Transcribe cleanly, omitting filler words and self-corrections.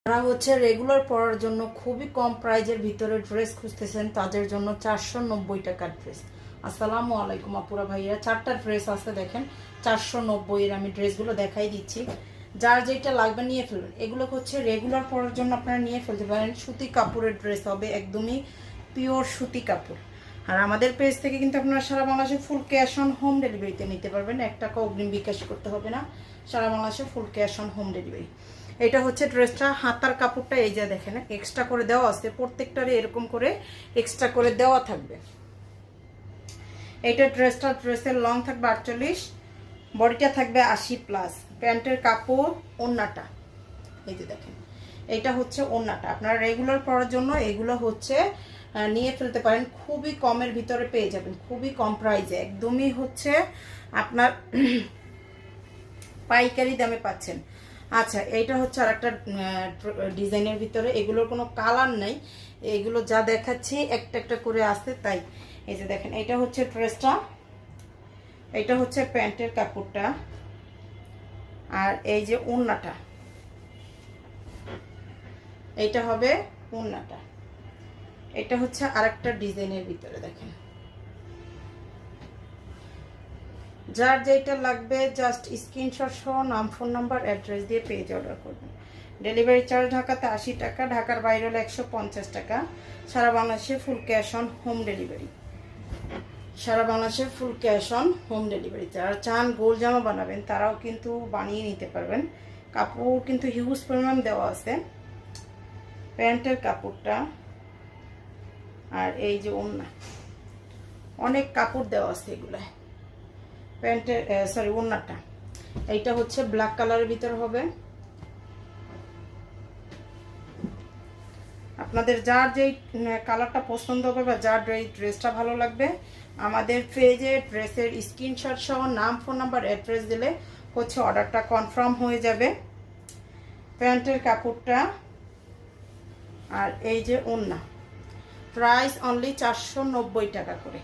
যারা হচ্ছে রেগুলার পরার জন্য খুবই কম প্রাইজের ভিতরে ড্রেস খুঁজতেছেন তাদের জন্য 490 টাকার ড্রেস। আসসালামু আলাইকুম আপুরা ভাইয়া, 4টা ড্রেস আছে দেখেন 490 এর। আমি ড্রেসগুলো দেখাই দিচ্ছি, যার যেটা লাগবে নিয়ে ফেলবেন। এগুলো হচ্ছে রেগুলার পরার জন্য আপনারা নিয়ে ফেলতে পারেন। সুতি কাপড়ের ড্রেস হবে, একদমই পিওর সুতি কাপড়। আর আমাদের পেজ থেকে কিন্তু আপনারা সারা বাংলাদেশে ফুল ক্যাশ অন হোম ডেলিভারিতে নিতে পারবেন। 1 টাকা অগ্রিম বিকাশ করতে হবে না, সারা বাংলাদেশে full cash on home delivery. এটা হচ্ছে ড্রেসটা, হাতার কাপড়টা এই যে দেখেন এক্সট্রা করে দেওয়া আছে, প্রত্যেকটারে এরকম করে এক্সট্রা করে দেওয়া থাকবে। এইটা ড্রেসের লং থাকবে 48, বডিটা থাকবে 80+। প্যান্টের কাপড়, ওড়নাটা এই যে দেখেন, এইটা হচ্ছে ওড়নাটা। আপনারা রেগুলার পরার জন্য এগুলো হচ্ছে নিয়ে ফেলতে পারেন। খুবই কমের ভিতরে পেয়ে যাবেন, খুবই কম প্রাইসে, একদমই হচ্ছে আপনার পাইকারি দামে পাচ্ছেন। আচ্ছা, এইটা হচ্ছে আর একটা ডিজাইনের ভিতরে, এগুলোর কোনো কালার নাই, এগুলো যা দেখাচ্ছি একটা একটা করে আসতে তাই। এই যে দেখেন, এটা হচ্ছে ড্রেসটা, এটা হচ্ছে প্যান্টের কাপড়টা, আর এই যে ওড়নাটা, এইটা হবে ওড়নাটা। এটা হচ্ছে আরেকটা ডিজাইনের ভিতরে দেখেন। যার যেটা লাগবে জাস্ট স্ক্রিনশট সহ নাম, ফোন নাম্বার, অ্যাড্রেস দিয়ে পেজ অর্ডার করবেন। ডেলিভারি চার্জ ঢাকাতে 80 টাকা, ঢাকার বাইরে হলে 150 টাকা। সারা বাংলাদেশে full cash on home delivery, সারা বাংলাদেশে full cash on home delivery. যারা চান গোল জামা বানাবেন তারাও কিন্তু বানিয়ে নিতে পারবেন। কাপড় কিন্তু হিউজ পরিমাণ দেওয়া আছে। প্যান্টের কাপড়টা আর এই যে ওড়না, অনেক কাপড় দেওয়া আছে এগুলায়। প্যান্টের ওড়নাটা এইটা হচ্ছে ব্ল্যাক কালারের ভিতর হবে। আপনাদের যার যেই কালারটা পছন্দ হবে বা যার ড্রেসটা ভালো লাগবে, আমাদের পেজে ড্রেসের স্ক্রিনশট সহ নাম, ফোন নাম্বার, অ্যাড্রেস দিলে হচ্ছে অর্ডারটা কনফার্ম হয়ে যাবে। প্যান্টের কাপড়টা আর এই যে ওড়না, প্রাইস অনলি 490 টাকা করে।